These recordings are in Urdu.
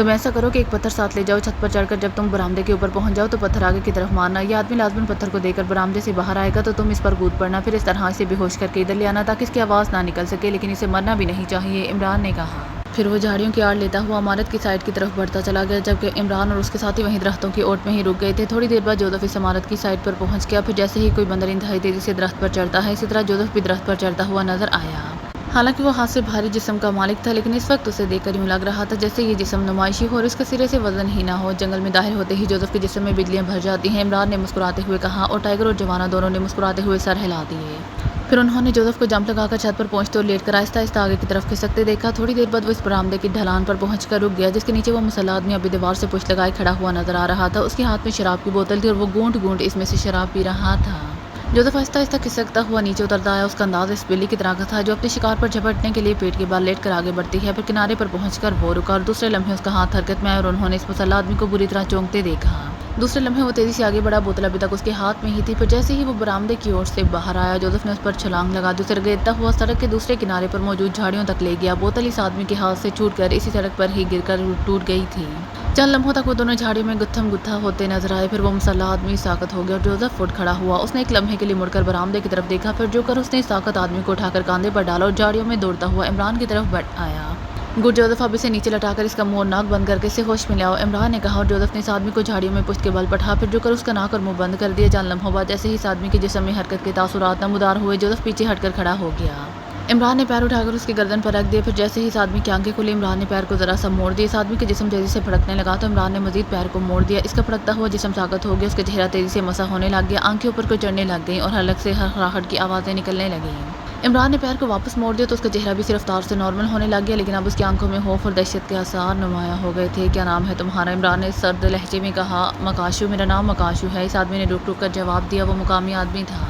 تم ایسا کرو کہ ایک پتھر ساتھ لے جاؤ، چھت پر چڑھ کر جب تم برآمدے کے اوپر پہنچ جاؤ تو پتھر آگے کی طرف مارنا، یہ آدمی لازماً پتھر کو دے کر برآمدے سے باہر آئے گا تو تم اس پر کود پڑنا، پھر اس طرح اسے بے ہوش کر کے ادھر لے آنا تاکہ اس کی آواز نہ نکل سکے، لیکن اسے مرنا بھی نہیں چاہیے، عمران نے کہا۔ پھر وہ جھاڑیوں کی آڑ لیتا ہوا عمارت کی سائڈ کی طرف بڑھتا چلا گیا، جبکہ عمران اور اس کے ساتھی وہیں درختوں کی اوٹ میں ہی رک گئے تھے۔ تھوڑی دیر بعد جوزف اس عمارت کی سائڈ پر پہنچ گیا، پھر جیسے ہی کوئی بندر انتہائی تیزی سے درخت پر چڑھتا ہے اسی طرح جوزف بھی درخت پر چڑھتا ہوا نظر آیا۔ حالانکہ وہ ہاتھ سے بھاری جسم کا مالک تھا، لیکن اس وقت اسے دیکھ کر یوں لگ رہا تھا جیسے یہ جسم نمائشی ہو اور اس کے سرے سے وزن ہی نہ ہو۔ جنگل میں داخل ہوتے ہی جوزف کے جسم میں بجلیاں بھر جاتی ہیں، عمران نے مسکراتے ہوئے کہا، اور ٹائیگر اور جوانا دونوں نے مسکراتے ہوئے سر ہلا دیے۔ پھر انہوں نے جوزف کو جمپ لگا کر چھت پر پہنچتے اور لیٹ کر آہستہ آہستہ آگے کی طرف کھسکتے دیکھا۔ تھوڑی دیر بعد وہ اس برآمدے کی ڈھلان پر پہنچ کر رک گیا جس کے نیچے وہ مسلح آدمی ابھی دیوار سے پشت لگائے کھڑا ہوا نظر آ رہا تھا۔ اس کے ہاتھ میں شراب کی بوتل تھی اور وہ گھونٹ گھونٹ اس میں سے شراب پی رہا تھا۔ جوزف آہستہ آہستہ کھسکتا ہوا نیچے اترتا آیا۔ اس کا انداز اس بلی کی طرح کا تھا جو اپنے شکار پر جھپٹنے کے لیے پیٹ کے بال لیٹ کر آگے بڑھتی ہے۔ پھر کنارے پر پہنچ کر وہ رکا اور دوسرے لمحے اس کا ہاتھ حرکت میں آیا اور انہوں نے اس مسلح آدمی کو بری طرح چونکتے دیکھا۔ دوسرے لمحے وہ تیزی سے آگے بڑھا، بوتل ابھی تک اس کے ہاتھ میں ہی تھی۔ پھر جیسے ہی وہ برآمدے کی اوٹ سے باہر آیا جوزف نے اس پر چھلانگ لگا دی، اسے رگڑتا ہوا سڑک کے دوسرے کنارے پر موجود جھاڑیوں تک لے گیا۔ بوتل اس آدمی کے ہاتھ سے چھوٹ کر اسی سڑک پر ہی گر کر ٹوٹ گئی تھی۔ چند لمحوں تک وہ دونوں جھاڑیوں میں گتھم گتھا ہوتے نظر آئے، پھر وہ مسلح آدمی ساکت ہو گیا اور جوزف اٹھ کھڑا ہوا۔ اس نے ایک لمحے کے لیے مڑ کر برآمدے کی طرف دیکھا، پھر جو کر اس نے اس ساکت آدمی کو اٹھا کر کاندھے پر ڈالا اور جھاڑیوں میں دوڑتا ہوا عمران کی طرف بڑھ آیا۔ گڈ جوزف، اب اسے نیچے لٹا کر اس کا منہ اور ناک بند کر کے اسے ہوش میں لاؤ، عمران نے کہا، اور جوزف نے اس آدمی کو جھاڑیوں میں پشت کے بل پٹھا، پھر جو کر اس کا ناک اور منہ بند کر دیا۔ چند لمحوں بعد جیسے ہی اس آدمی کے جسم میں حرکت کے تاثرات نمودار ہوئے جوزف پیچھے ہٹ کر کھڑا ہو گیا۔ عمران نے پیر اٹھا کر اس کی گردن پر رکھ دیا، پھر جیسے ہی اس آدمی کی آنکھیں کھلی عمران نے پیر کو ذرا سا موڑ دیا۔ اس آدمی کے جسم تیزی سے پھڑکنے لگا تو عمران نے مزید پیر کو موڑ دیا۔ اس کا پھڑکتا ہوا جسم ساکت ہو گیا، اس کا چہرہ تیزی سے مسح ہونے لگ گیا، آنکھیں اوپر کو چڑھنے لگ گئیں اور حلق سے ہرہراہٹ کی آوازیں نکلنے لگیں۔ عمران نے پیر کو واپس موڑ دیا تو اس کا چہرہ بھی اسی رفتار سے نارمل ہونے لگ گیا، لیکن اب اس کی آنکھوں میں خوف اور دہشت کے آثار نمایاں ہو گئے تھے۔ کیا نام ہے تمہارا؟ عمران نے سرد لہجے میں کہا۔ مکاشو، میرا نام مکاشو ہے، اس آدمی نے رک رک کر جواب دیا۔ وہ مقامی آدمی تھا۔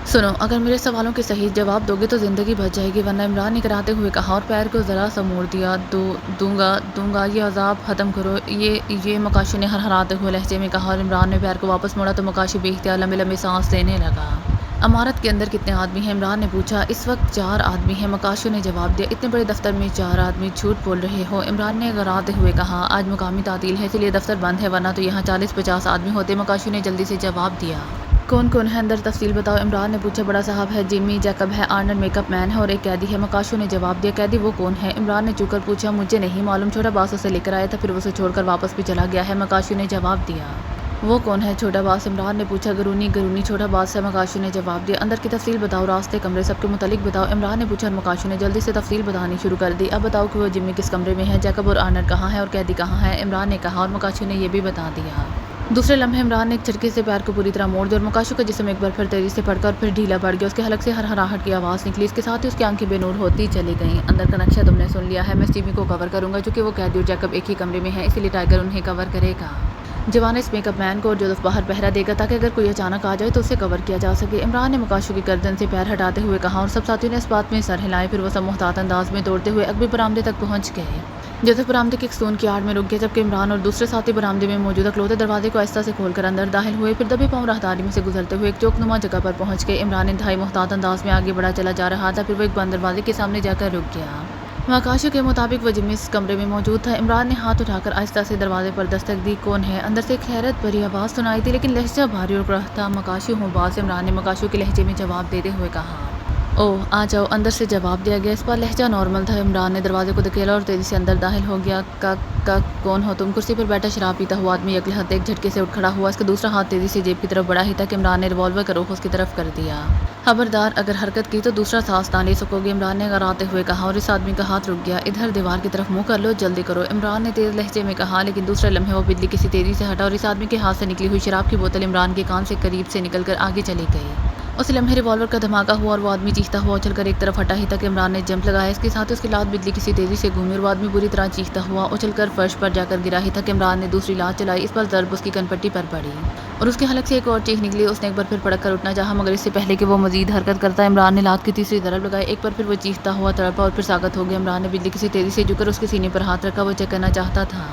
سنو، اگر میرے سوالوں کے صحیح جواب دو گے تو زندگی بچ جائے گی، ورنہ عمران نے کراتے ہوئے کہا اور پیر کو ذرا سا موڑ دیا۔ دوں گا، یہ عذاب ختم کرو، یہ مکاشو نے ہرہراتے ہوئے لہجے میں کہا اور عمران نے پیر کو واپس موڑا تو مکاشو بے اختیار لمبے لمبے سانس لینے لگا۔ عمارت کے اندر کتنے آدمی ہیں؟ عمران نے پوچھا۔ اس وقت 4 آدمی ہیں، مکاشو نے جواب دیا۔ اتنے بڑے دفتر میں 4 آدمی؟ جھوٹ بول رہے ہو، عمران نے غراتے ہوئے کہا۔ آج مقامی تعطیل ہے اس لیے دفتر بند ہے، ورنہ تو یہاں 40-50 آدمی ہوتے، مکاشو نے جلدی سے جواب دیا۔ کون کون ہے اندر؟ تفصیل بتاؤ، عمران نے پوچھا۔ بڑا صاحب ہے، جمی، جیکب ہے، آرنلڈ میک اپ مین ہے اور ایک قیدی ہے، مکاشو نے جواب دیا۔ قیدی وہ کون ہے؟ عمران نے چوک کر پوچھا۔ مجھے نہیں معلوم، چھوٹا باس اسے لے کر آیا تھا، پھر اسے چھوڑ کر واپس بھی چلا گیا ہے، مکاشو نے جواب دیا۔ وہ کون ہے چھوٹا باس؟ عمران نے پوچھا۔ گرونی چھوٹا باس ہے، مکاشو نے جواب دیا۔ اندر کی تفصیل بتاؤ، راستے، کمرے، سب کے متعلق بتاؤ، عمران نے پوچھا اور مکاشو نے جلدی سے تفصیل بتانی شروع کر دی۔ اب بتاؤ کہ وہ جمی کس کمرے میں ہے، جیکب اور آرنلڈ کہاں ہیں اور قیدی کہاں ہے، عمران نے کہا اور مکاشو نے یہ بھی بتا دیا۔ دوسرے لمحے عمران نے ایک جھٹکے سے پیر کو پوری طرح موڑ دیا اور مکاشو کا جسم ایک بار پھر تیزی سے پھڑکا اور پھر ڈھیلا پڑ گیا۔ اس کے حلق سے ہرہراہٹ کی آواز نکلی، اس کے ساتھ ہی اس کی آنکھیں بے نور ہوتی چلی گئیں۔ اندر کا نقشہ تم نے سن لیا ہے، میں جمی کو کور کروں گا چونکہ وہ قیدی اور جیکب ایک ہی کمرے میں ہیں، اسی لیے ٹائیگر انہیں کور کرے گا۔ جوانا اس میک اپ مین کو اور جوزف باہر پہرا دے گا تاکہ اگر کوئی اچانک آ جائے تو اسے کور کیا جا سکے، عمران نے مکاشو کی گردن سے پیر ہٹاتے ہوئے کہا اور سب ساتھیوں نے اس بات میں سر ہلائے۔ پھر وہ سب محتاط انداز میں دوڑتے ہوئے اگبی برآمدے تک پہنچ گئے۔ جوزف برآمدے کے ایک ستون کی آڑ میں رک گیا جبکہ عمران اور دوسرے ساتھی برآمدے میں موجود اکلوتے دروازے کو آہستہ سے کھول کر اندر داخل ہوئے، پھر دبے پاؤں راہداری میں سے گزرتے ہوئے ایک چوک نما جگہ پر پہنچ گئے۔ عمران انتہائی محتاط انداز میں آگے بڑھا چلا جا رہا تھا، پھر وہ ایک بند دروازے کے سامنے جا کر رک گیا۔ مکاشو کے مطابق وہ جمی اس کمرے میں موجود تھا۔ عمران نے ہاتھ اٹھا کر آہستہ سے دروازے پر دستک دی۔ کون ہے؟ اندر سے ایک حیرت بھری آواز سنائی دی لیکن لہجہ بھاری اور کڑہ تھا۔ مکاشو ہوں باس، عمران نے مکاشو کے لہجے میں جواب دیتے ہوئے کہا۔ اوہ، آ جاؤ، اندر سے جواب دیا گیا۔ اس پر لہجہ نارمل تھا۔ عمران نے دروازے کو دھکیلا اور تیزی سے اندر داخل ہو گیا۔ کون ہو تم؟ کرسی پر بیٹھا شراب پیتا ہوا آدمی یکلہت ایک جھٹکے سے اٹھ کھڑا ہوا، اس کا دوسرا ہاتھ تیزی سے جیب کی طرف بڑھا ہی تھا کہ عمران نے ریوالور کا رخ اس کی طرف کر دیا۔ خبردار، اگر حرکت کی تو دوسرا سانس نہ لے سکو گے، عمران نے غراتے ہوئے کہا اور اس آدمی کا ہاتھ رک گیا۔ ادھر دیوار کی طرف منہ کر لو، جلدی کرو، عمران نے تیز لہجے میں کہا، لیکن دوسرے لمحے وہ بجلی کسی تیزی سے ہٹا اور اس آدمی کے ہاتھ سے نکلی ہوئی شراب کی بوتل عمران کے کان سے قریب سے نکل کر آگے چلی گئی۔ اس لمحے ریوالور کا دھماکہ ہوا اور وہ آدمی چیختا ہوا اچھل کر ایک طرف ہٹا ہی تک عمران نے جمپ لگایا، اس کے ساتھ اس کی لات بجلی کسی تیزی سے گھومی اور وہ آدمی بری طرح چیختا ہوا اچھل کر فرش پر جا کر گرا ہی تک عمران نے دوسری لات چلائی، اس پر ضرب اس کی کنپٹی پر پڑی اور اس کے حلق سے ایک اور چیخ نکلی۔ اس نے ایک بار پھر پڑک کر اٹھنا چاہا مگر اس سے پہلے کہ وہ مزید حرکت کرتا عمران نے لات کی تیسری ضرب لگائی، ایک بار پھر وہ چیختا ہوا تڑپا اور پھر ساکت ہو گیا۔ عمران نے بجلی کسی تیزی سے جھک کر اس کے سینے پر ہاتھ رکھا، وہ چیک کرنا چاہتا تھا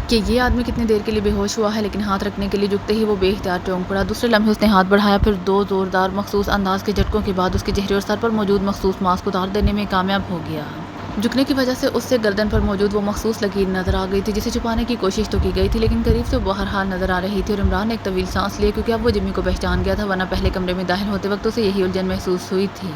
کہ یہ آدمی کتنی دیر کے لیے بے ہوش ہوا ہے، لیکن ہاتھ رکھنے کے لیے جھکتے ہی وہ بے اختیار چونک پڑا۔ دوسرے لمحے اس نے ہاتھ بڑھایا، پھر 2 زوردار مخصوص انداز کے جھٹکوں کے بعد اس کے چہرے اور سر پر موجود مخصوص ماسک اتار دینے میں کامیاب ہو گیا۔ جھکنے کی وجہ سے اس سے گردن پر موجود وہ مخصوص لکیر نظر آ گئی تھی جسے چھپانے کی کوشش تو کی گئی تھی لیکن قریب سے بہرحال نظر آ رہی تھی، اور عمران نے ایک طویل سانس لیا کیونکہ اب وہ جمی کو پہچان گیا تھا، ورنہ پہلے کمرے میں داخل ہوتے وقت اسے یہی الجھن محسوس ہوئی تھی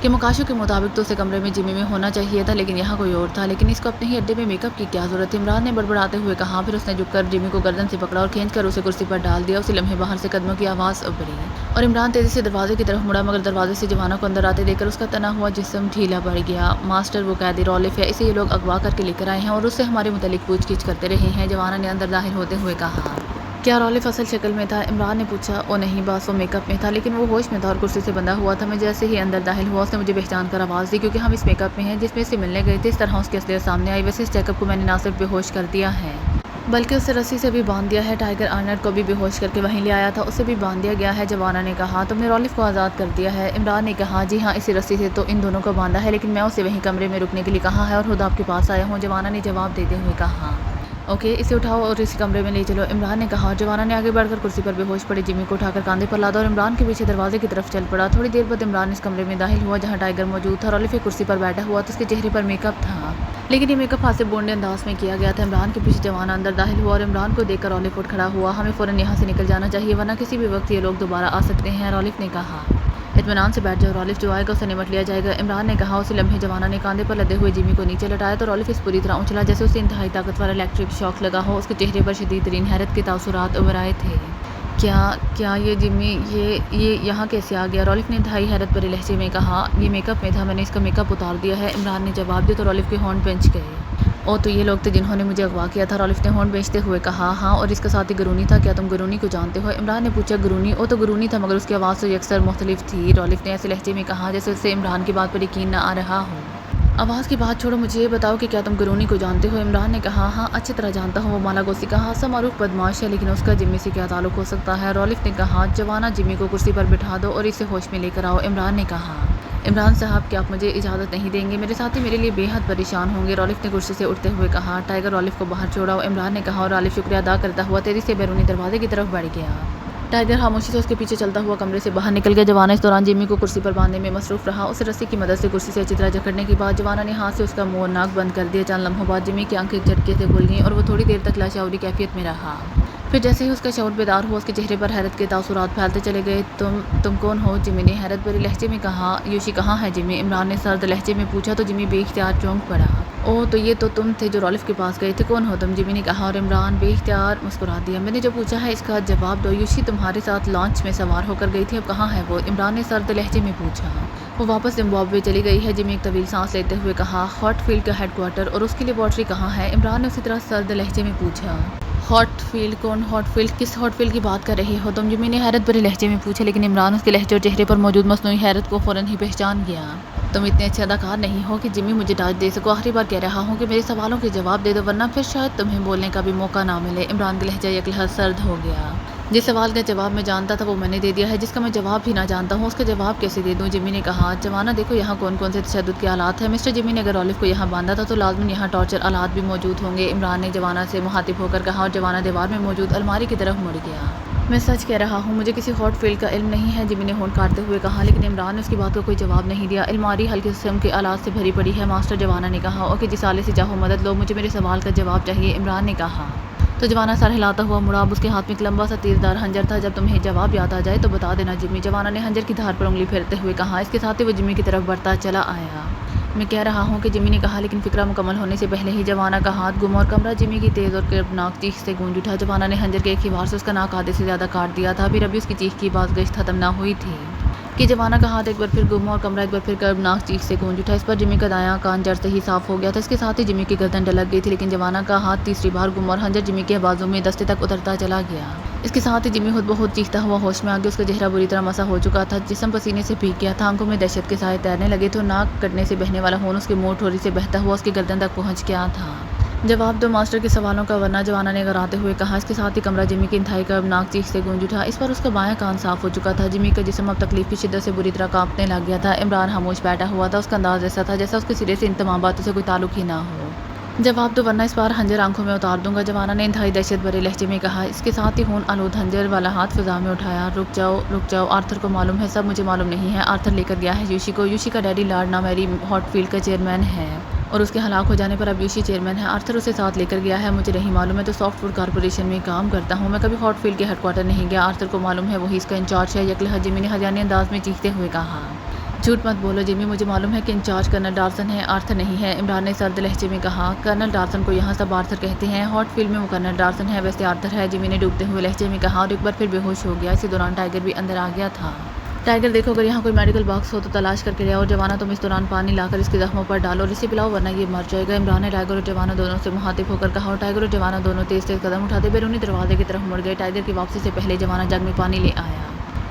کہ مکاشو کے مطابق تو اسے کمرے میں جمی میں ہونا چاہیے تھا لیکن یہاں کوئی اور تھا، لیکن اس کو اپنے ہی اڈے میں میک اپ کی کیا ضرورت تھی؟ عمران نے بڑبڑاتے ہوئے کہا، پھر اس نے جھک کر جمی کو گردن سے پکڑا اور کھینچ کر اسے کرسی پر ڈال دیا۔ اسی لمحے باہر سے قدموں کی آواز ابھری اور عمران تیزی سے دروازے کی طرف مڑا، مگر دروازے سے جوانا کو اندر آتے دیکھ کر اس کا تنا ہوا جسم ڈھیلا پڑ گیا۔ ماسٹر، وہ قیدی رولف ہے، اسے یہ لوگ اغوا کر کے لے کر آئے ہیں اور اس سے ہمارے متعلق پوچھ گچھ کرتے رہے ہیں، جوانا نے اندر داخل ہوتے ہوئے کہا۔ کیا رولف اصل شکل میں تھا؟ عمران نے پوچھا۔ او نہیں، بس وہ میک اپ میں تھا، لیکن وہ ہوش میں تھا اور کرسی سے بندھا ہوا تھا۔ میں جیسے ہی اندر داخل ہوا اس نے مجھے پہچان کر آواز دی، کیونکہ ہم اس میک اپ میں ہیں جس میں سے ملنے گئے تھے۔ اس طرح اس کی اصلیت سامنے آئی۔ ویسے اس چیک اپ کو میں نے نہ صرف بے ہوش کر دیا ہے بلکہ اسے رسی سے بھی باندھ دیا ہے۔ ٹائیگر آرنٹ کو بھی بے ہوش کر کے وہیں لے آیا تھا، اسے بھی باندھ دیا گیا ہے، جوانا نے کہا۔ تم نے رولف کو آزاد کر دیا ہے؟ عمران نے کہا۔ جی ہاں، اسی رسی سے تو ان دونوں کو باندھا ہے، لیکن میں اسے وہیں کمرے میں رکنے کے لیے کہا ہے اور خود آپ کے پاس آیا ہوں، جوانا نے جواب دیتے ہوئے کہا۔ اوکے، اسے اٹھاؤ اور اسی کمرے میں لے چلو، عمران نے کہا، اور جوانا نے آگے بڑھ کر کرسی پر بے ہوش پڑے جمی کو اٹھا کر کاندھے پر لادا اور عمران کے پیچھے دروازے کی طرف چل پڑا۔ تھوڑی دیر بعد عمران اس کمرے میں داخل ہوا جہاں ٹائیگر موجود تھا۔ رولف ایک کرسی پر بیٹھا ہوا تھا، اس کے چہرے پر میک اپ تھا، لیکن یہ میک اپ ہاتھ سے بونڈے انداز میں کیا گیا تھا۔ عمران کے پیچھے جوانا اندر داخل ہوا اور عمران کو دیکھ کر رولف اٹھ کھڑا ہوا۔ ہمیں فوراً یہاں سے نکل جانا چاہیے ورنہ کسی بھی وقت یہ لوگ دوبارہ آ سکتے ہیں، رولف نے کہا۔ اطمینان سے بیٹھ جاؤ رولف، جو آئے گا اسے نمٹ لیا جائے گا، عمران نے کہا۔ اسی لمحے جوانا نے کاندھے پر لدے ہوئے جمی کو نیچے لٹایا تو رولف اس پوری طرح اچھلا جیسے اسے انتہائی طاقتور الیکٹرک شاک لگا ہو۔ اس کے چہرے پر شدید ترین حیرت کے تاثرات ابھر آئے تھے۔ کیا یہ جمی یہ یہاں کیسے آ گیا؟ رولف نے انتہائی حیرت بھرے لہجے میں کہا۔ یہ میک اپ میں تھا، میں نے اس کا میک اپ اتار دیا ہے، عمران نے جواب دیا تو رولف کے ہونٹ بھنج گئے۔ او، تو یہ لوگ تھے جنہوں نے مجھے اغوا کیا تھا، رولف نے ہونٹ بھینچتے ہوئے کہا۔ ہاں، اور اس کا ساتھی گرونی تھا، کیا تم گرونی کو جانتے ہو؟ عمران نے پوچھا۔ گرونی؟ او تو گرونی تھا، مگر اس کی آواز تو یکسر مختلف تھی، رولف نے ایسے لہجے میں کہا جیسے اسے عمران کی بات پر یقین نہ آ رہا ہو۔ آواز کی بات چھوڑو، مجھے یہ بتاؤ کہ کیا تم گرونی کو جانتے ہو؟ عمران نے کہا۔ ہاں، اچھی طرح جانتا ہوں، وہ مالاگوسی کا خاصا معروف بدمعاش ہے، لیکن اس کا جمی سے کیا تعلق ہو سکتا ہے؟ رولف نے کہا۔ جوانا، جمی کو کرسی پر بٹھا دو اور اسے ہوش میں لے کر آؤ، عمران نے کہا۔ عمران صاحب، کیا آپ مجھے اجازت نہیں دیں گے؟ میرے ساتھی میرے لیے بے حد پریشان ہوں گے، رولف نے کرسی سے اٹھتے ہوئے کہا۔ ٹائیگر، رولف کو باہر چھوڑاؤ، عمران نے کہا، اور رولف شکریہ ادا کرتا ہوا تیزی سے بیرونی دروازے کی طرف بڑھ گیا۔ ٹائیگر خاموشی سے اس کے پیچھے چلتا ہوا کمرے سے باہر نکل گیا۔ جوانا اس دوران جمی کو کرسی پر باندھنے میں مصروف رہا، اسے رسی کی مدد سے کرسی سے اچھی طرح جکڑنے کے بعد جوانا نے ہاتھ سے اس کا منہ اور ناک بند کر دیا۔ چند لمحوں بعد جمی کی آنکھیں جھٹکے سے کھل گئیں اور وہ تھوڑی دیر تک لاشعوری کیفیت میں رہا۔ پھر جیسے ہی اس کا شعور بیدار ہوا، اس کے چہرے پر حیرت کے تاثرات پھیلتے چلے گئے۔ تم کون ہو؟ جمی نے حیرت بھرے لہجے میں کہا۔ یوشی کہاں ہے جمی؟ عمران نے سرد لہجے میں پوچھا تو جمی بے اختیار چونک پڑا۔ او، تو یہ تو تم تھے جو رولف کے پاس گئے تھے، کون ہو تم؟ جمی نے کہا، اور عمران بے اختیار مسکرا دیا۔ میں نے جو پوچھا ہے اس کا جواب دو۔ یوشی تمہارے ساتھ لانچ میں سوار ہو کر گئی تھی، اب کہاں ہے وہ؟ عمران نے سرد لہجے میں پوچھا۔ وہ واپس زمبابوے چلی گئی ہے، جمی ایک طویل سانس لیتے ہوئے کہا۔ ہارٹ فیلڈ کا ہیڈ کوارٹر اور اس کی لیبارٹری کہاں ہے؟ عمران نے اسی طرح سرد لہجے میں پوچھا۔ Heart field? کون ہارٹ فیلڈ؟ کس ہارٹ فیلڈ کی بات کر رہے ہو تم؟ جمی نے حیرت بھرے لہجے میں پوچھا، لیکن عمران اس کے لہجے اور چہرے پر موجود مصنوعی حیرت کو فوراً ہی پہچان گیا۔ تم اتنے اچھے اداکار نہیں ہو کہ جمی مجھے ڈانٹ دے سکو، آخری بار کہہ رہا ہوں کہ میرے سوالوں کے جواب دے دو ورنہ پھر شاید تمہیں بولنے کا بھی موقع نہ ملے۔ عمران کا لہجہ یک لحظ سرد ہو گیا۔ جس سوال کا جواب میں جانتا تھا وہ میں نے دے دیا ہے، جس کا میں جواب بھی نہ جانتا ہوں اس کا جواب کیسے دے دوں؟ جمی نے کہا۔ جوانا، دیکھو یہاں کون کون سے تشدد کے آلات ہیں، مسٹر جمی نے اگر رولف کو یہاں باندھا تھا تو لازماً یہاں ٹارچر آلات بھی موجود ہوں گے، عمران نے جوانا سے مخاطب ہو کر کہا، اور جوانا دیوار میں موجود الماری کی طرف مڑ گیا۔ میں سچ کہہ رہا ہوں، مجھے کسی ہارٹ فیلڈ کا علم نہیں ہے، جمی نے ہونٹ کاٹتے ہوئے کہا، لیکن عمران نے اس کی بات کا کوئی جواب نہیں دیا۔ الماری ہلکے قسم کے آلات سے بھری پڑی ہے، ماسٹر، جوانا نے کہا۔ اوکے، جس آلے سے چاہو مدد لو، مجھے میرے سوال کا جواب چاہیے، عمران نے کہا۔ تو جوانا سر ہلاتا ہوا مڑا، اب اس کے ہاتھ میں ایک لمبا سا تیزدار خنجر تھا۔ جب تمہیں جواب یاد آ جائے تو بتا دینا جمی، جوانا نے خنجر کی دھار پر انگلی پھیرتے ہوئے کہا۔ اس کے ساتھ ہی وہ جمی کی طرف بڑھتا چلا آیا۔ میں کہہ رہا ہوں کہ جمی نے کہا، لیکن فکرہ مکمل ہونے سے پہلے ہی جوانا کا ہاتھ گم اور کمرہ جمی کی تیز اور کربناک چیخ سے گونج اٹھا۔ جوانا نے خنجر کے ایک ہی وار سے اس کا ناک آدھے سے زیادہ کاٹ دیا تھا، پھر ابھی اس کی چیخ کی بات گشت ختم نہ ہوئی تھی کہ جوانا کا ہاتھ ایک بار پھر گم اور کمرہ ایک بار پھر کربناک چیخ سے گونج اٹھا۔ اس پر جمی کا دایاں کان جڑ سے ہی صاف ہو گیا تھا، اس کے ساتھ ہی جمی کی گردن ڈھلک گئی تھی، لیکن جوانا کا ہاتھ تیسری بار گم اور خنجر جمی کے بازو میں دستے تک اترتا چلا گیا۔ اس کے ساتھ ہی جمی خود بخود چیختا ہوا ہوش میں آ گیا، اس کا چہرہ بری طرح مسح ہو چکا تھا، جسم پسینے سے بھیگ گیا تھا، آنکھوں میں دہشت کے سائے تیرنے لگے تھے اور ناک کٹنے سے بہنے والا خون اس کے منہ ٹھوری سے بہتا ہوا اس کی گردن تک پہنچ گیا تھا۔ جواب دو ماسٹر کے سوالوں کا ورنہ، جوانا نے غراتے ہوئے کہا۔ اس کے ساتھ ہی کمرہ جمی کی انتہائی کربناک چیخ سے گونج اٹھا، اس پر اس کا بایاں کان صاف ہو چکا تھا، جمی کا جسم اب تکلیف کی شدت سے بری طرح کانپنے لگ گیا تھا۔ عمران خاموش بیٹھا ہوا تھا، اس کا انداز ایسا تھا جیسا اس کے سرے سے ان تمام باتوں سے کوئی تعلق ہی نہ ہو۔ جواب دو ورنہ اس بار خنجر آنکھوں میں اتار دوں گا، جوانا نے انتہائی دہشت بھرے لہجے میں کہا۔ اس کے ساتھ ہی خون آلود خنجر والا ہاتھ فضا میں اٹھایا۔ رک جاؤ، آرتھر کو معلوم ہے، سب مجھے معلوم نہیں ہے، آرتھر لے کر گیا ہے یوشی کو، یوشی کا daddy lord Nameri heart field کا چیئرمین ہے۔ اور اس کے ہلاک ہو جانے پر اب یوشی چیئرمین ہے۔ آرتھر اسے ساتھ لے کر گیا ہے۔ مجھے نہیں معلوم، میں تو سافٹ ووڈ کارپوریشن میں کام کرتا ہوں، میں کبھی ہاٹ فیلڈ کے ہیڈ کوارٹر نہیں گیا۔ آرتھر کو معلوم ہے وہی اس کا انچارج ہے، یکلہجہ جیمی نے ہجانی انداز میں چیختے ہوئے کہا۔ جھوٹ مت بولو جیمی، مجھے معلوم ہے کہ انچارج کرنل ڈارسن ہے، آرتھر نہیں ہے، عمران نے سرد لہجے میں کہا۔ کرنل ڈارسن کو یہاں سب آرتھر کہتے ہیں، ہاٹ فیلڈ میں وہ کرنل ڈارسن ہے، ویسے آرتھر ہے، جیمی نے ڈوبتے ہوئے لہجے میں کہا اور ایک بار پھر بے ہوش ہو گیا۔ اسی دوران ٹائیگر بھی اندر آ گیا تھا۔ ٹائیگر دیکھو، اگر یہاں کوئی میڈیکل باکس ہو تو تلاش کر کے لے آؤ، اور جوانا تم اس دوران پانی لا کر اس کے زخموں پر ڈالو اور اسے پلاؤ ورنہ یہ مر جائے گا۔ عمران نے ٹائیگر اور جوانا دونوں سے مخاطب ہو کر کہا، اور ٹائیگر اور جوانا دونوں تیز تیز قدم اٹھاتے بیرونی دروازے کی طرف مڑ گئے۔ ٹائیگر کی واپسی سے پہلے جوانا جگ میں پانی لے آیا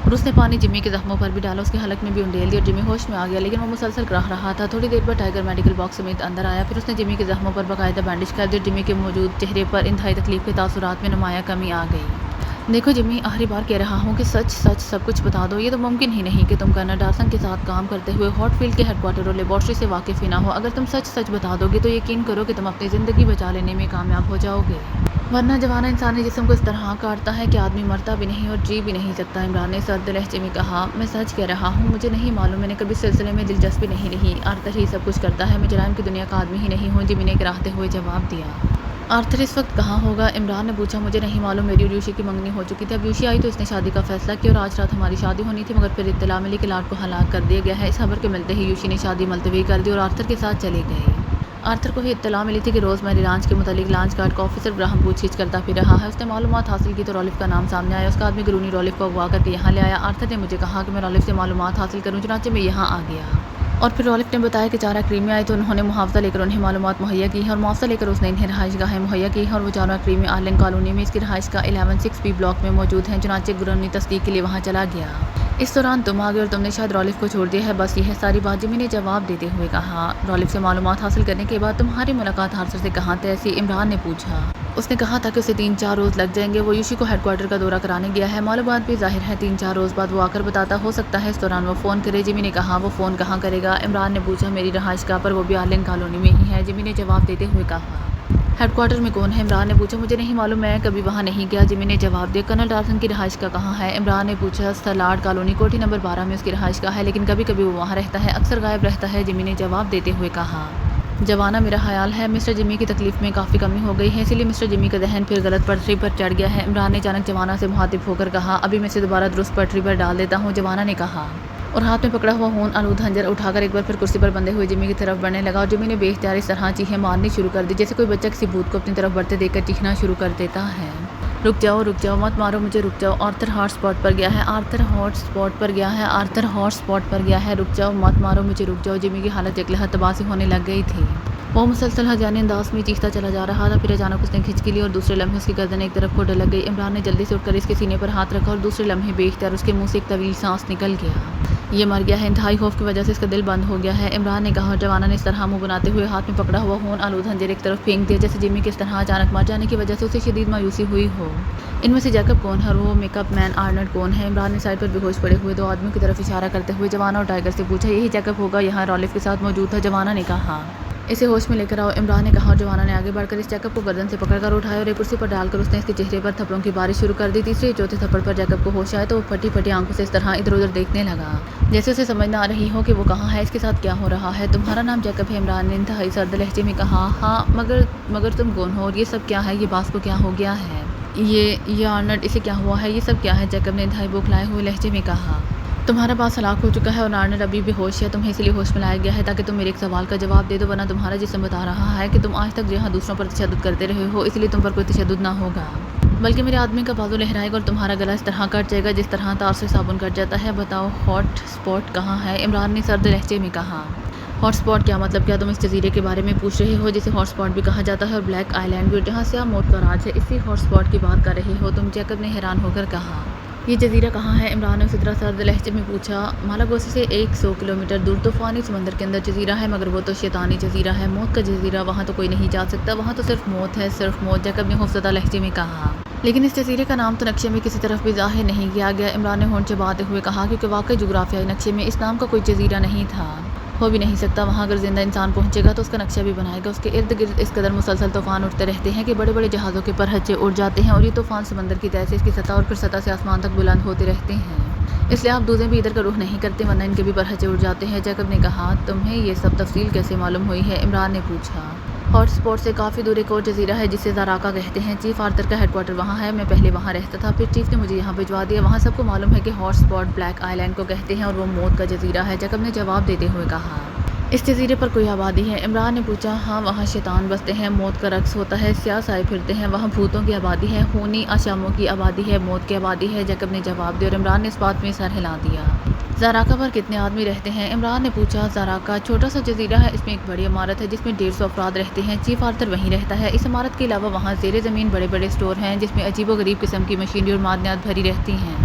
اور اس نے پانی جمی کے زخموں پر بھی ڈالا، اس کے حلق میں بھی انڈیل دی اور جمی ہوش میں آ گیا، لیکن وہ مسلسل کراہ رہا تھا۔ تھوڑی دیر بعد ٹائیگر میڈیکل باکس سمیت اندر آیا، پھر اس نے جمی کے زخموں پر باقاعدہ بینڈیج کر دی اور جمی کے موجود چہرے پر انتہائی تکلیف کے تاثرات میں نمایاں کمی آ گئی۔ دیکھو جمی، آخری بار کہہ رہا ہوں کہ سچ سچ سب کچھ بتا دو، یہ تو ممکن ہی نہیں کہ تم کرنل ڈارسن کے ساتھ کام کرتے ہوئے ہاٹ فیلڈ کے ہیڈ کوارٹر اور لیبارٹری سے واقف ہی نہ ہو۔ اگر تم سچ سچ بتا دو گے تو یقین کرو کہ تم اپنی زندگی بچا لینے میں کامیاب ہو جاؤ گے، ورنہ جوانا انسانی جسم کو اس طرح کاٹتا ہے کہ آدمی مرتا بھی نہیں اور جی بھی نہیں سکتا۔ عمران نے سرد لہجے میں کہا، میں سچ کہہ رہا ہوں، مجھے نہیں معلوم، میں نے کبھی سلسلے میں دلچسپی نہیں لی، آرتھر ہی سب کچھ کرتا ہے، میں جرائم کی دنیا کا آدمی ہی نہیں ہوں، جیمی نے کراہتے ہوئے جواب دیا۔ آرتھر اس وقت کہاں ہوگا؟ عمران نے پوچھا۔ مجھے نہیں معلوم، میری اور یوشی کی منگنی ہو چکی تھی، اب یوشی آئی تو اس نے شادی کا فیصلہ کیا اور آج رات ہماری شادی ہونی تھی، مگر پھر اطلاع ملی کہ لاڈ کو ہلاک کر دیا گیا ہے۔ اس خبر کے ملتے ہی یوشی نے شادی ملتوی کر دی اور آرتھر کے ساتھ چلے گئے۔ آرتھر کو ہی اطلاع ملی تھی کہ روز میری لانچ کے متعلق لانچ گارڈ کا آفیسر براہم پوچھ گچھ کرتا پھر رہا ہے، اس نے معلومات حاصل کی تو رولف کا نام سامنے آیا، اس کا آدمی گرونی رولف کو اغوا کر کے یہاں لے آیا۔ آرتھر نے مجھے کہا کہ میں رولف سے معلومات حاصل کروں، چنانچہ میں یہاں آ گیا، اور پھر رولف نے بتایا کہ چار کریم میں آئے تو انہوں نے محافظہ لے کر انہیں معلومات مہیا کی ہیں اور معافظہ لے کر اس نے انہیں رہائش گاہیں مہیا کی ہیں، اور وہ چاروں کریم آرلنگ کالونی میں اس کی رہائش گاہ 11-6 بلاک میں موجود ہیں، چنانچہ گرونی تصدیق کے لیے وہاں چلا گیا۔ اس دوران تم آ گئے اور تم نے شاید رولف کو چھوڑ دیا ہے، بس یہ ہے ساری بات، جیمی نے جواب دیتے ہوئے کہا۔ رولف سے معلومات حاصل کرنے کے بعد تمہاری ملاقات آرتھر سے کہاں طے سی؟ عمران نے پوچھا۔ اس نے کہا تھا کہ اسے 3-4 روز لگ جائیں گے، وہ یوشی کو ہیڈ کوارٹر کا دورہ کرانے گیا ہے، معلومات بھی ظاہر ہے 3-4 روز بعد وہ آ کر بتاتا، ہو سکتا ہے اس دوران وہ فون کرے۔ جیمی نے کہا، وہ فون کہاں کرے گا؟ عمران نے پوچھا۔ میری رہائش گاہ پر، وہ بھی آرلنگ کالونی میں ہی ہے، جیمی نے جواب دیتے ہوئے کہا۔ ہیڈ کوارٹر میں کون ہے؟ عمران نے پوچھا۔ مجھے نہیں معلوم، میں کبھی وہاں نہیں گیا، جیمی نے جواب دیا۔ کرنل ڈارسن کی رہائش گاہ کہاں ہے؟ عمران نے پوچھا۔ سلاڈ کالونی کوٹھی نمبر 12 میں اس کی رہائش گاہ ہے، لیکن کبھی کبھی وہ وہاں رہتا ہے، اکثر غائب رہتا ہے، جیمی نے جواب دیتے ہوئے کہا۔ جوانا، میرا خیال ہے مسٹر جیمی کی تکلیف میں کافی کمی ہو گئی ہے، اسی لیے مسٹر جیمی کا ذہن پھر غلط پٹری پر چڑھ گیا ہے، عمران نے اچانک جوانا سے مخاطب ہو کر کہا۔ ابھی میں اسے دوبارہ درست پٹری پر ڈال دیتا ہوں، جوانا نے کہا، اور ہاتھ میں پکڑا ہوا خون آلود خنجر اٹھا کر ایک بار پھر کرسی پر بندھے ہوئے جیمی کی طرف بڑھنے لگا، اور جیمی نے بے اختیار اس طرح چیخیں مارنی شروع کر دی جیسے کوئی بچہ کسی بھوت کو اپنی طرف بڑھتے دیکھ کر چیخنا شروع کر دیتا ہے۔ رک جاؤ، مت مارو مجھے، رک جاؤ، آرتھر ہاٹ اسپاٹ پر گیا ہے، آرتھر ہاٹ اسپاٹ پر گیا ہے، آرتھر ہاٹ اسپاٹ پر گیا ہے، رک جاؤ، مت مارو مجھے، رک جاؤ۔ جیمی کی حالت یکلہت تباہ سی ہونے لگ گئی تھی، وہ مسلسل ہجانی انداز میں چیختا چلا جا رہا تھا، پھر اچانک اس نے کھچکی لی اور دوسرے لمحے اس کی گردن ایک طرف کو ڈھلک گئی۔ عمران نے جلدی سے اٹھ کر اس کے سینے پر ہاتھ رکھا اور دوسرے لمحے بے اختیار اس کے منہ سے ایک طویل سانس نکل گیا۔ یہ مر گیا ہے، انتہائی خوف کی وجہ سے اس کا دل بند ہو گیا ہے، عمران نے کہا، اور جوانا نے اس طرح منہ بناتے ہوئے ہاتھ میں پکڑا ہوا خون آلود خنجر ایک طرف پھینک دیا جیسے جیمی کے اس طرح اچانک مر جانے کی وجہ سے اسے شدید مایوسی ہوئی ہو۔ ان میں سے جیکب کون ہے اور وہ میک اپ مین آرنلڈ کون ہے؟ عمران نے سائڈ پر بے ہوش پڑے ہوئے 2 آدمیوں کی طرف اشارہ کرتے ہوئے جوانا اور ٹائیگر سے پوچھا۔ یہی جیکب ہوگا، یہاں رولف کے ساتھ موجود تھا، جوانا نے کہا۔ اسے ہوش میں لے کر آؤ، عمران نے کہا، اور جوانا نے آگے بڑھ کر اس جیکب کو گردن سے پکڑ کر اٹھایا اور ایک کرسی پر ڈال کر اس نے اس کے چہرے پر تھپڑوں کی بارش شروع کر دی۔ تیسرے یا چوتھے تھپڑ پر جیکب کو ہوش آئے تو وہ پھٹی پھٹی آنکھوں سے اس طرح ادھر ادھر دیکھنے لگا جیسے اسے سمجھ نہ آ رہی ہو کہ وہ کہاں ہے، اس کے ساتھ کیا ہو رہا ہے۔ تمہارا نام جیکب ہے؟ عمران نے انتہائی سرد لہجے میں کہا۔ ہاں، مگر تم کون ہو اور یہ سب کیا ہے؟ یہ باس کو کیا ہو گیا ہے؟ یہ آرنلڈ، اسے کیا ہوا ہے؟ یہ سب کیا ہے؟ جیکب نے انتہائی بوکھلائے ہوئے لہجے میں کہا۔ تمہارا باس ہلاک ہو چکا ہے اور آرنلڈ ابھی بے ہوش ہے، تمہیں اس لیے ہوش میں لایا گیا ہے تاکہ تم میرے ایک سوال کا جواب دے دو، ورنہ تمہارا جسم بتا رہا ہے کہ تم آج تک جہاں دوسروں پر تشدد کرتے رہے ہو، اس لیے تم پر کوئی تشدد نہ ہوگا، بلکہ میرے آدمی کا بازو لہرائے گا اور تمہارا گلا اس طرح کٹ جائے گا جس طرح تار سے صابن کٹ جاتا ہے۔ بتاؤ، ہاٹ اسپاٹ کہاں ہے؟ عمران نے سرد لہجے میں کہا۔ ہاٹ اسپاٹ کیا مطلب؟ کیا تم اس جزیرے کے بارے میں پوچھ رہے ہو جسے ہاٹ اسپاٹ بھی کہا جاتا ہے اور بلیک آئی لینڈ بھی، اور جہاں سیاہ موت کا راج ہے، اسی ہاٹ اسپاٹ کی بات کر رہے ہو تم؟ جیکب نے حیران ہو کر کہا۔ یہ جزیرہ کہاں ہے؟ عمران نے اسی طرح سرد لہجے میں پوچھا۔ مالاگوسی سے 100 کلومیٹر دور طوفانی سمندر کے اندر جزیرہ ہے، مگر وہ تو شیطانی جزیرہ ہے، موت کا جزیرہ، وہاں تو کوئی نہیں جا سکتا، وہاں تو صرف موت ہے، صرف موت، جیکب نے خوفزدہ لہجے میں کہا۔ لیکن اس جزیرے کا نام تو نقشے میں کسی طرف بھی ظاہر نہیں کیا گیا، عمران نے ہونٹ چباتے ہوئے کہا، کیونکہ واقعی جغرافیائی نقشے میں اس نام کا کوئی جزیرہ نہیں تھا۔ ہو بھی نہیں سکتا۔ وہاں اگر زندہ انسان پہنچے گا تو اس کا نقشہ بھی بنائے گا۔ اس کے ارد گرد اس قدر مسلسل طوفان اٹھتے رہتے ہیں کہ بڑے بڑے جہازوں کے پرہچے اڑ جاتے ہیں اور یہ طوفان سمندر کی تہہ سے اس کی سطح اور پھر سطح سے آسمان تک بلند ہوتے رہتے ہیں۔ اس لیے آپ دوزیں بھی ادھر کا رخ نہیں کرتے ورنہ ان کے بھی پرہچے اڑ جاتے ہیں۔ جیکب نے کہا، تمہیں یہ سب تفصیل کیسے معلوم ہوئی ہے؟ عمران نے پوچھا۔ ہاٹ اسپاٹ سے کافی دور ایک اور جزیرہ ہے جسے زاراکا کہتے ہیں۔ چیف آرتھر کا ہیڈ کوارٹر وہاں ہے۔ میں پہلے وہاں رہتا تھا، پھر چیف نے مجھے یہاں بھجوا دیا۔ وہاں سب کو معلوم ہے کہ ہاٹ اسپاٹ بلیک آئی لینڈ کو کہتے ہیں اور وہ موت کا جزیرہ ہے۔ جیکب نے جواب دیتے ہوئے کہا۔ اس جزیرے پر کوئی آبادی ہے؟ عمران نے پوچھا۔ ہاں، وہاں شیطان بستے ہیں، موت کا رقص ہوتا ہے، سیاہ سائے پھرتے ہیں، وہاں بھوتوں کی آبادی ہے، خونی آشاموں کی آبادی ہے، موت کی آبادی ہے۔ جیکب نے جواب دیا اور عمران نے اس بات میں سر ہلا دیا۔ زاراکا پر کتنے آدمی رہتے ہیں؟ عمران نے پوچھا۔ زاراکا چھوٹا سا جزیرہ ہے، اس میں ایک بڑی عمارت ہے جس میں 150 افراد رہتے ہیں۔ چیف آرتھر وہیں رہتا ہے۔ اس عمارت کے علاوہ وہاں زیر زمین بڑے بڑے اسٹور ہیں جس میں عجیب و غریب قسم کی مشینری اور معدنیات بھری رہتی ہیں۔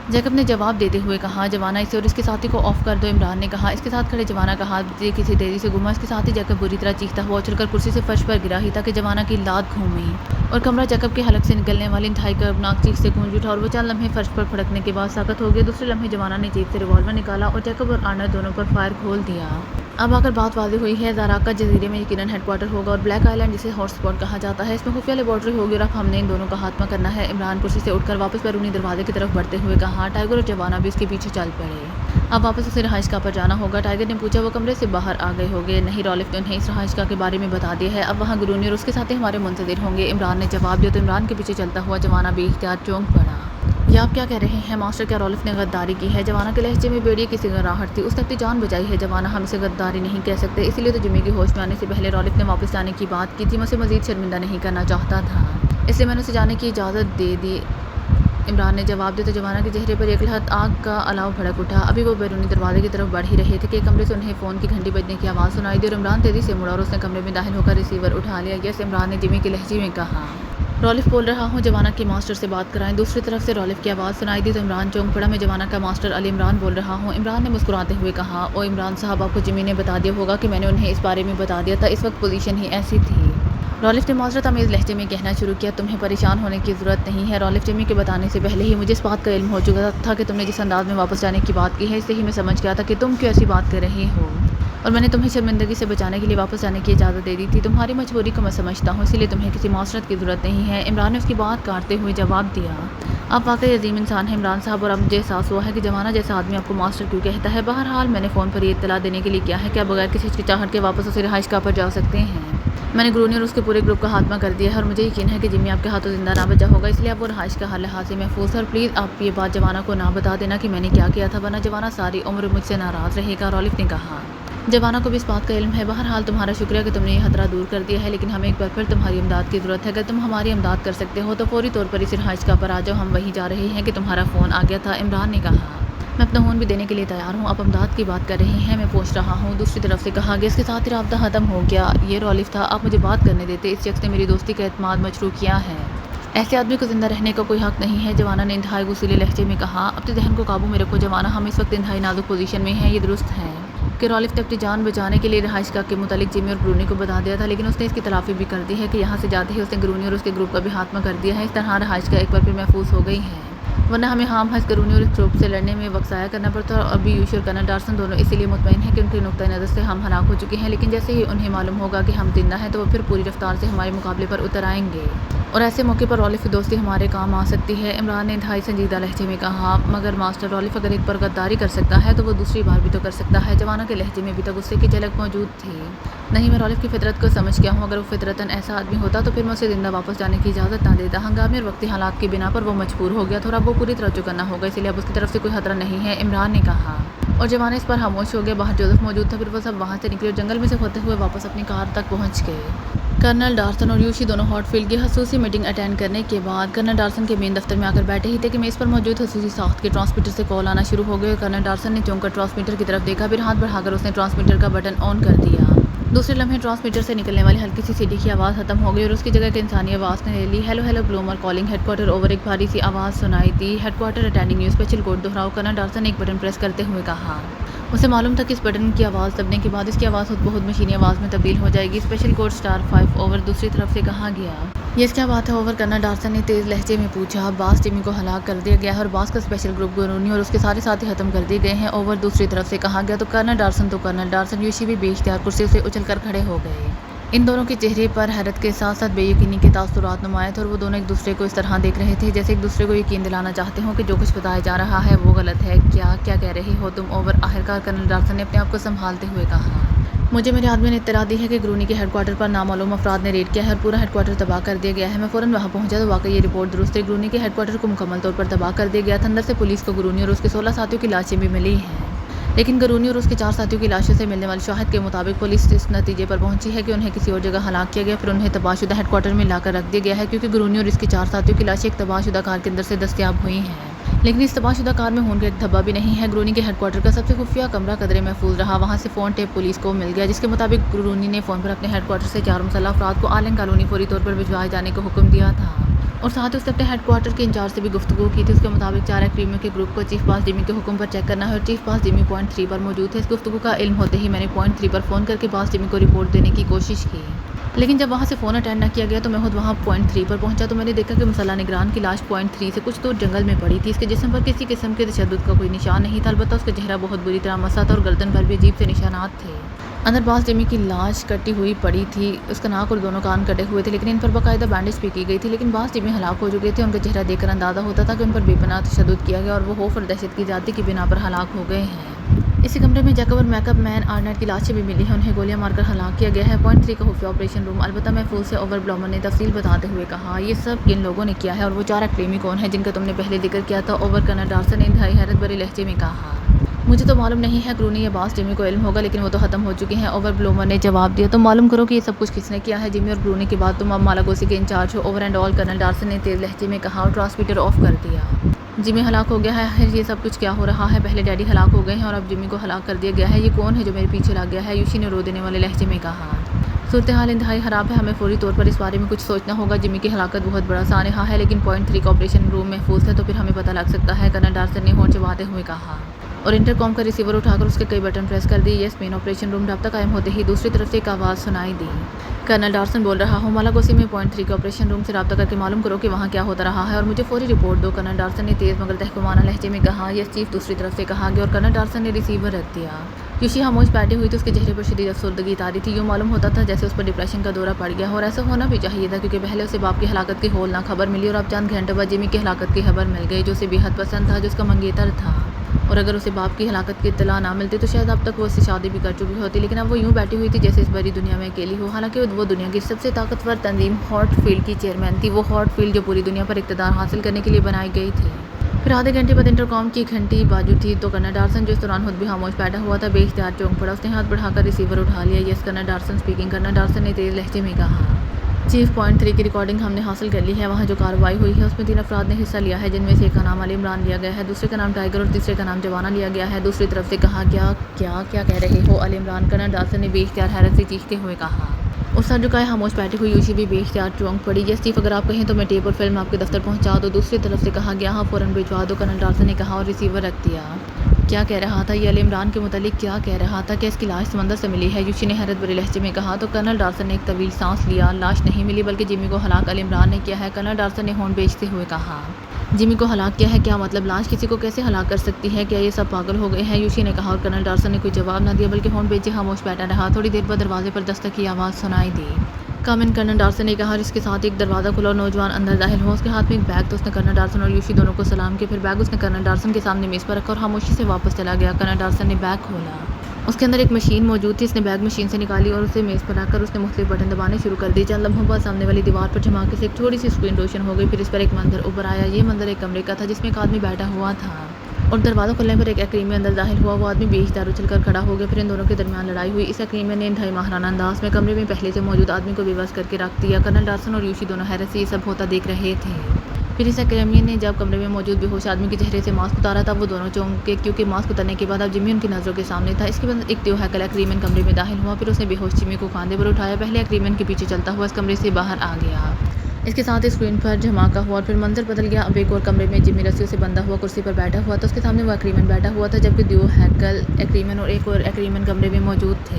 جیکب نے جواب دیتے ہوئے کہا۔ جوانا، اسے اور اس کے ساتھی کو آف کر دو۔ عمران نے کہا۔ اس کے ساتھ کھڑے جوانا کا ہاتھ کسی تیزی سے گھوما۔ اس کے ساتھی جیکب بری طرح چیختا ہوا اچھل کر کرسی سے فرش پر گرا ہی تھا کہ جوانا کی لات گھومی اور کمرہ جیکب کے حلق سے نکلنے والی انتہائی کربناک چیخ سے گونج اٹھا اور وہ چند لمحے فرش پر پھڑکنے کے بعد ساکت ہو گیا۔ دوسرے لمحے جوانا نے جیب سے ریوالور نکالا اور جیکب اور آرنر دونوں پر فائر کھول دیا۔ اب آ کر بات واضح ہوئی ہے۔ زاراکا جزیرے میں یقیناً ہیڈ کوارٹر ہوگا اور بلیک آئی لینڈ جسے ہاٹ اسپاٹ کہا جاتا ہے اس میں خفیہ لیبارٹری ہوگی اور اب ہم نے ان دونوں کا خاتمہ کرنا ہے۔ عمران کرسی سے اٹھ کر واپس بیرونی دروازے کی طرف بڑھتے ہوئے کہا۔ ٹائیگر اور جوانا بھی اس کے پیچھے چل پڑے۔ اب واپس اسے رہائش گاہ پر جانا ہوگا۔ ٹائیگر نے پوچھا۔ وہ کمرے سے باہر آ گئے ہوگے؟ نہیں، رالف نے انہیں اس رہائش گاہ کے بارے میں بتا دیا ہے۔ اب وہاں گرونی اور اس کے ساتھی ہمارے منتظر ہوں گے۔ عمران نے جواب دیا تو عمران کے پیچھے چلتا ہوا جوانا بے اختیار چونک پڑا۔ یہ آپ کیا کہہ رہے ہیں ماسٹر؟ کیا رالف نے غداری کی ہے؟ جوانا کے لہجے میں بیڑیے کی سی گراہٹ تھی۔ اس نے اپنی جان بچائی ہے جوانا، ہم اسے غداری نہیں کہہ سکتے۔ اسی لیے تو جمی کے ہوش میں آنے سے پہلے رالف نے واپس جانے کی بات کی تھی۔ میں اسے مزید شرمندہ نہیں کرنا چاہتا تھا، اس لیے میں نے اسے جانے کی اجازت دے دی۔ عمران نے جواب دیا تو جوانا کے چہرے پر ایک لہت آگ کا الاؤ بھڑک اٹھا۔ ابھی وہ بیرونی دروازے کی طرف بڑھ ہی رہے تھے کہ کمرے سے انہیں فون کی گھنٹی بجنے کی آواز سنائی دی اور عمران تیزی سے مڑا اور اس نے کمرے میں داخل ہو کر ریسیور اٹھا لیا۔ یس، عمران نے جمی کے لہجے میں کہا۔ رالف بول رہا ہوں، جوانا کے ماسٹر سے بات کرائیں۔ دوسری طرف سے رالف کی آواز سنائی دی تو عمران چونک پڑا۔ میں جوانا کا ماسٹر علی عمران بول رہا ہوں۔ عمران نے مسکراتے ہوئے کہا۔ او عمران صاحب، آپ کو جمی نے بتا دیا ہوگا کہ میں نے انہیں اس بارے میں بتا دیا تھا، اس وقت پوزیشن ہی ایسی تھی۔ رالف نے معذرت آمیز لہجے میں کہنا شروع کیا۔ تمہیں پریشان ہونے کی ضرورت نہیں ہے رالف، جمی کے بتانے سے پہلے ہی مجھے اس بات کا علم ہو چکا تھا کہ تم نے جس انداز میں واپس جانے کی بات کی ہے اس سے ہی میں سمجھ گیا تھا کہ تم کیوں ایسی بات کر رہے ہو، اور میں نے تمہیں شرمندگی سے بچانے کے لیے واپس جانے کی اجازت دے دی تھی۔ تمہاری مجبوری کو میں سمجھتا ہوں، اسی لیے تمہیں کسی معذرت کی ضرورت نہیں ہے۔ عمران نے اس کی بات کاٹتے ہوئے جواب دیا۔ آپ واقعی عظیم انسان ہیں عمران صاحب، اور اب مجھے احساس ہوا ہے کہ جوانا جیسا آدمی آپ کو ماسٹر کیوں کہتا ہے۔ بہرحال میں نے فون پر یہ اطلاع دینے کے لیے کیا ہے کہ آپ بغیر کسی ہچکچاہٹ کے واپس اسے رہائش گاہ پر جا سکتے ہیں۔ میں نے گرونی اور اس کے پورے گروپ کا خاتمہ کر دیا ہے اور مجھے یقین ہے کہ جمی آپ کے ہاتھوں زندہ نہ بچا ہوگا، اس لیے آپ وہ رہائش کا ہر لحاظ سے محفوظ ہے۔ اور پلیز آپ یہ بات جوانا کو نہ بتا دینا کہ میں نے کیا کیا تھا، ورنہ جوانا ساری عمر مجھ سے ناراض رہے گا، رالف نے کہا۔ جوانا کو بھی اس بات کا علم ہے۔ بہرحال تمہارا شکریہ کہ تم نے یہ خطرہ دور کر دیا ہے، لیکن ہمیں ایک بار پھر تمہاری امداد کی ضرورت ہے۔ اگر تم ہماری امداد کر سکتے ہو تو فوری طور پر اس رہائش گاہ پر آ جاؤ، ہم وہیں جا رہے ہیں کہ تمہارا فون آ گیا تھا، عمران نے کہا۔ میں اپنا خون بھی دینے کے لیے تیار ہوں۔ آپ امداد کی بات کر رہے ہیں، میں پہنچ رہا ہوں، دوسری طرف سے کہا گیا۔ اس کے ساتھ ہی رابطہ ختم ہو گیا۔ یہ رالف تھا، آپ مجھے بات کرنے دیتے، اس شخص نے میری دوستی کا اعتماد مشروع کیا ہے، ایسے آدمی کو زندہ رہنے کا کوئی حق نہیں ہے، جوانا نے انتہائی غصیلے لہجے میں کہا۔ اپنے ذہن کو قابو میں رکھو جوانا، ہم اس وقت انتہائی نازک پوزیشن میں ہیں۔ یہ درست ہے کہ رالف نے اپنی جان بچانے کے لیے رہائش گاہ کے متعلق جمی اور گرونی کو بتا دیا تھا، لیکن اس نے اس کی تلافی بھی کر دی ہے کہ یہاں سے جاتے ہی اس نے گرونی اور اس کے گروپ کا بھی خاتمہ کر دیا ہے۔ اس طرح رہائش گاہ ایک بار پھر محفوظ ہو گئی ہے، ورنہ ہمیں ہام حج گرونی اور اس گروپ سے لڑنے میں وقت ضائع کرنا پڑتا اور ابھی یوشی اور کرنل ڈارسن دونوں اسی لیے مطمئن ہیں کہ ان کے نقطۂ نظر سے ہم ہلاک ہو چکے ہیں، لیکن جیسے ہی انہیں معلوم ہوگا کہ ہم زندہ ہیں تو وہ پھر پوری رفتار سے ہمارے مقابلے پر اتر آئیں گے، اور ایسے موقع پر رالف کی دوستی ہمارے کام آ سکتی ہے۔ عمران نے انتہائی سنجیدہ لہجے میں کہا۔ مگر ماسٹر، رالف اگر ایک بار غداری کر سکتا ہے تو وہ دوسری بار بھی تو کر سکتا ہے، جوانا کے لہجے میں بھی تو غصے کی جھلک موجود تھی۔ نہیں، میں رالف کی فطرت کو سمجھ گیا ہوں، اگر وہ فطرتاً ایسا آدمی ہوتا تو پھر میں اسے زندہ واپس جانے کی اجازت نہ دیتا، ہنگامی اور وقتی حالات کی بنا پر وہ مجبور ہو گیا تھا اور اب وہ پوری طرح چکنا ہوگا، اسی لیے اب اس کی طرف سے کوئی خطرہ نہیں ہے، عمران نے کہا۔ اور جوانا اس پر خاموش ہو گیا۔ باہر جوزف موجود تھا، پھر وہ سب وہاں سے نکلے اور جنگل میں سے ہوتے ہوئے واپس اپنی کار تک پہنچ گئے۔ کرنل ڈارسن اور یوشی دونوں ہاٹ فیلڈ کی خصوصی میٹنگ اٹینڈ کرنے کے بعد کرنل ڈارسن کے مین دفتر میں آ کر بیٹھے ہی تھے کہ میز پر موجود خصوصی ساخت کے ٹرانسمیٹر سے کال آنا شروع ہو گئے اور کرنل ڈارسن نے چونک کر ٹرانسمیٹر کی طرف دیکھا، پھر ہاتھ بڑھا کر اس نے ٹرانسمیٹر کا بٹن آن کر دیا۔ دوسرے لمحے ٹرانسمیٹر سے نکلنے والی ہلکی سی سیٹی کی آواز ختم ہو گئی اور اس کی جگہ ایک انسانی آواز نے لے لی۔ Hello hello Bloomer calling headquarter over, ایک بھاری سی آواز سنائی دی۔ Headquarter attending you, special code دہراؤ، کرنل ڈارسن نے ایک بٹن پریس کرتے ہوئے کہا۔ اسے معلوم تھا کہ اس بٹن کی آواز دبنے کے بعد اس کی آواز خود بہت مشینی آواز میں تبدیل ہو جائے گی۔ اسپیشل کوڈ *5 اوور، دوسری طرف سے کہا گیا۔ یہ کیا بات ہے؟ اوور کرنل ڈارسن نے تیز لہجے میں پوچھا۔ باس جیمی کو ہلاک کر دیا گیا ہے اور باس کا اسپیشل گروپ گرونی اور اس کے سارے ساتھی ختم کر دیے گئے ہیں، اوور دوسری طرف سے کہا گیا۔ تو کرنل ڈارسن یوشی بھی بے اختیار کرسی سے اچھل کر کھڑے ہو گئے۔ ان دونوں کے چہرے پر حیرت کے ساتھ ساتھ بے یقینی کے تاثرات نمایاں تھے اور وہ دونوں ایک دوسرے کو اس طرح دیکھ رہے تھے جیسے ایک دوسرے کو یقین دلانا چاہتے ہوں کہ جو کچھ بتایا جا رہا ہے وہ غلط ہے۔ کیا کہہ رہے ہو تم اوور؟ آخرکار کرنل ڈارسن نے اپنے آپ کو سنبھالتے ہوئے کہا۔ مجھے میرے آدمی نے اطلاع دی ہے کہ گرونی کے ہیڈ کوارٹر پر نامعلوم افراد نے ریڈ کیا ہے اور پورا ہیڈ کوارٹر تباہ کر دیا گیا ہے۔ میں فوراً وہاں پہنچا تو واقعی یہ رپورٹ درست ہے۔ گرونی کے ہیڈ کوارٹر کو مکمل طور پر تباہ کر دیا گیا تھا۔ اندر سے پولیس کو گرونی اور اس کے 16 ساتھیوں کی لاشیں بھی ملی ہیں، لیکن گرونی اور اس کے 4 ساتھیوں کی لاشوں سے ملنے والے شواہد کے مطابق پولیس اس نتیجے پر پہنچی ہے کہ انہیں کسی اور جگہ ہلاک کیا گیا، پھر انہیں تباہ شدہ ہیڈ کوارٹر میں لا کر رکھ دیا گیا ہے کیونکہ گرونی اور اس کے 4 ساتھیوں کی لاشیں ایک تباہ شدہ کار کے اندر سے دستیاب ہوئی ہیں، لیکن اس تباہ شدہ کار میں خون کا ایک دھبا بھی نہیں ہے۔ گرونی کے ہیڈ کوارٹر کا سب سے خفیہ کمرہ قدرے محفوظ رہا۔ وہاں سے فون ٹیپ پولیس کو مل گیا جس کے مطابق گرونی نے فون پر اپنے ہیڈ کوارٹر سے 4 مسلح افراد کو آلن کالونی فوری طور پر بھجوائے جانے کا حکم دیا تھا اور ساتھ ہی اس نے اپنے ہیڈ کوارٹر کے انچارج سے بھی گفتگو کی تھی۔ اس کے مطابق 4 ایکٹیویوں کے گروپ کو چیف باس جیمی کے حکم پر چیک کرنا ہے اور چیف باس جیمی پوائنٹ 3 پر موجود ہے۔ اس گفتگو کا علم ہوتے ہی میں نے پوائنٹ 3 پر فون کر کے باس جیمی کو رپورٹ دینے کی کوشش کی، لیکن جب وہاں سے فون اٹینڈ نہ کیا گیا تو میں خود وہاں پوائنٹ 3 پر پہنچا تو میں نے دیکھا کہ مسلح نگران کی لاش پوائنٹ 3 سے کچھ دور جنگل میں پڑی تھی۔ اس کے جسم پر کسی قسم کے تشدد کا کوئی نشان نہیں تھا، البتہ اس کا چہرہ بہت بری طرح مسا تھا اور گردن پر بھی عجیب سے نشانات تھے۔ اندر باس جیمی کی لاش کٹی ہوئی پڑی تھی، اس کا ناک اور دونوں کان کٹے ہوئے تھے، لیکن ان پر باقاعدہ بینڈیج بھی کی گئی تھی۔ لیکن باس جیمی ہلاک ہو چکے تھے، ان کا چہرہ دیکھ کر اندازہ ہوتا تھا کہ ان پر بے پناہ تشدد کیا گیا اور وہ خوف اور دہشت کی زیادتی کی بنا پر ہلاک ہو گئے ہیں۔ اسی کمرے میں جیکب اور میک اپ مین آرنیٹ کی لاشیں بھی ملی ہیں، انہیں گولیاں مار کر ہلاک کیا گیا ہے۔ پوائنٹ 3 کا خفیہ آپریشن روم البتہ محفوظ ہے، اوور بلومر نے تفصیل بتاتے ہوئے کہا۔ یہ سب کن لوگوں نے کیا ہے اور وہ 4 ایکٹیوی کون ہیں جن کا تم نے پہلے ذکر کیا تھا؟ اوور کرنل ڈارسن نے انتہائی حیرت بھرے لہجے میں کہا۔ مجھے تو معلوم نہیں ہے، گرونی یا باس جیمی کو علم ہوگا، لیکن وہ تو ختم ہو چکے ہیں، اوور بلومر نے جواب دیا۔ تم معلوم کرو کہ یہ سب کچھ کس نے کیا ہے۔ جیمی اور گرونی کے بعد تم اب مالاگوسی کے انچارج ہو، over and all, colonel Darson نے تیز لہجے میں کہا اور ٹرانسمیٹر آف کر دیا۔ جیمی ہلاک ہو گیا ہے، آخر یہ سب کچھ کیا ہو رہا ہے؟ پہلے ڈیڈی ہلاک ہو گئے ہیں اور اب جیمی کو ہلاک کر دیا گیا ہے۔ یہ کون ہے جو میرے پیچھے لگ گیا ہے؟ یوشی نے رو دینے والے لہجے میں کہا۔ صورتحال انتہائی خراب ہے، ہمیں فوری طور پر اس بارے میں کچھ سوچنا ہوگا۔ جیمی کی ہلاکت بہت بڑا سانحہ ہے، لیکن پوائنٹ 3 کا آپریشن روم محفوظ ہے تو پھر ہمیں پتہ لگ سکتا ہے، کرنل ڈارسن نے ہونٹ چباتے ہوئے کہا اور انٹر کام کا ریسیور اٹھا کر اس کے کئی بٹن پریس کر دیے۔ یس مین آپریشن روم رابطہ قائم ہوتے ہی دوسری طرف سے ایک آواز سنائی دی۔ کرنل ڈارسن بول رہا ہوں، مالاگوسی میں پوائنٹ 3 کے آپریشن روم سے رابطہ کر کے معلوم کرو کہ وہاں کیا ہوتا رہا ہے اور مجھے فوری رپورٹ دو۔ کرنل ڈارسن نے تیز مگر تحکمانہ لہجے میں کہا۔ یس چیف، دوسری طرف سے کہا گیا اور کرنل ڈارسن نے ریسیور رکھ دیا۔ یوشی خاموش بیٹھی ہوئی تھی، اس کے چہرے پر شدید افسردگی طاری تھی۔ یوں معلوم ہوتا تھا جیسے اس پر ڈپریشن کا دورہ پڑ گیا ہو، اور ایسا ہونا بھی چاہیے تھا کیونکہ پہلے اسے باپ کی ہلاکت کی ہولناک خبر ملی اور اب چند گھنٹے بعد جیمی کی ہلاکت کی خبر مل گئی جو اسے بے حد پسند تھا، جو اس کا منگیتر تھا، اور اگر اسے باپ کی ہلاکت کی اطلاع نہ ملتی تو شاید اب تک وہ اس سے شادی بھی کر چکی ہوتی، لیکن اب وہ یوں بیٹھی ہوئی تھی جیسے اس بڑی دنیا میں اکیلی ہو، حالانکہ وہ دنیا کی سب سے طاقتور تنظیم ہارٹ فیلڈ کی چیئرمین تھی، وہ ہارٹ فیلڈ جو پوری دنیا پر اقتدار حاصل کرنے کے لیے بنائی گئی تھی۔ پھر آدھے گھنٹے بعد انٹر کام کی گھنٹی باجو تھی تو کرنل ڈارسن جو اس دوران خود بھی خاموش بیٹھا ہوا تھا بے اختیار چونک پڑا۔ اس نے ہاتھ بڑھا کر ریسیور اٹھا لیا۔ یس کرنل ڈارسن اسپیکنگ، کرنل ڈارسن نے تیز لہجے میں کہا۔ چیف، پوائنٹ 3 کی ریکارڈنگ ہم نے حاصل کر لی ہے، وہاں جو کارروائی ہوئی ہے اس میں 3 افراد نے حصہ لیا ہے جن میں سے ایک کا نام علی عمران لیا گیا ہے، دوسرے کا نام ٹائیگر اور تیسرے کا نام جوانا لیا گیا ہے۔ دوسری طرف سے کہا گیا۔ کیا کہہ رہے ہو؟ علی عمران، کرنل ڈارسن نے بے اختیار حیرت سے چیختے ہوئے کہا۔ اس سر جھکائے خاموش بیٹھی ہوئی یوشی بھی بے اختیار چونک پڑی۔ یس چیف، اگر آپ کہیں تو میں ٹیپ اور فلم آپ کے دفتر پہنچا دو۔ دوسری طرف سے کہا گیا۔ ہاں فوراً بھجوا دو، کرنل ڈارسن نے کہا اور ریسیور رکھ دیا۔ کیا کہہ رہا تھا یہ علی عمران کے متعلق؟ کیا کہہ رہا تھا؟ کیا اس کی لاش سمندر سے ملی ہے؟ یوشی نے حیرت بھرے لہجے میں کہا تو کرنل ڈارسن نے ایک طویل سانس لیا۔ لاش نہیں ملی بلکہ جیمی کو ہلاک علی عمران نے کیا ہے، کرنل ڈارسن نے ہونٹ بیچتے ہوئے کہا۔ جیمی کو ہلاک کیا ہے؟ کیا مطلب؟ لاش کسی کو کیسے ہلاک کر سکتی ہے؟ کیا یہ سب پاگل ہو گئے ہیں؟ یوشی نے کہا اور کرنل ڈارسن نے کوئی جواب نہ دیا بلکہ ہونٹ بیچے خاموش بیٹھا رہا۔ تھوڑی دیر بعد دروازے پر دستک کی آواز سنائی دی۔ کم ان، کرنل ڈارسن نے کہا اور اس کے ساتھ ایک دروازہ کھلا اور نوجوان اندر داخل ہوا۔ اس کے ہاتھ میں ایک بیگ تھا، اس نے کرنل ڈارسن اور یوشی دونوں کو سلام کیا، پھر بیگ اس نے کرنل ڈارسن کے سامنے میز پر رکھا اور خاموشی سے واپس چلا گیا۔ کرنل ڈارسن نے بیگ کھولا، اس کے اندر ایک مشین موجود تھی، اس نے بیگ مشین سے نکالی اور اسے میز پر رکھ کر اس نے مختلف بٹن دبانے شروع کر دیے۔ چند لمحوں بعد سامنے والی دیوار پر دھماکے سے ایک چھوٹی سی اسکرین روشن ہو گئی، پھر اس پر ایک منظر ابھر آیا۔ یہ منظر ایک کمرے کا تھا جس میں ایک آدمی بیٹھا ہوا تھا اور دروازہ کھلنے پر ایک ایکریمین اندر داخل ہوا۔ وہ آدمی بے اختیار اچھل کر کھڑا ہو گیا، پھر ان دونوں کے درمیان لڑائی ہوئی۔ اس ایکریمین نے انتہائی ماہرانہ انداز میں کمرے میں پہلے سے موجود آدمی کو بے بس کر کے رکھ دیا۔ کرنل ڈارسن اور یوشی دونوں حیرت سے یہ سب ہوتا دیکھ رہے تھے۔ پھر اس ایکریمین نے جب کمرے میں موجود بے ہوش آدمی کے چہرے سے ماسک اتارا تھا وہ دونوں چونکے کیونکہ ماسک اتارنے کے بعد اب جیمی ان کی نظروں کے سامنے تھا۔ اس کے بعد ایک دیوہیکل ایکریمین کمرے میں داخل ہوا، پھر اس نے بے ہوش جیمی کو کاندھے پر اٹھایا، پہلے ایکریمین کے پیچھے چلتا ہوا اس کمرے سے باہر آ گیا۔ اس کے ساتھ اسکرین پر دھماکہ ہوا اور پھر منظر بدل گیا۔ اب ایک اور کمرے میں جیمی رسیوں سے بندھا ہوا کرسی پر بیٹھا ہوا تھا، اس کے سامنے وہ ایکریمین بیٹھا ہوا تھا جبکہ دیوہیکل ایکریمین اور ایک اور ایکریمین کمرے میں موجود تھے۔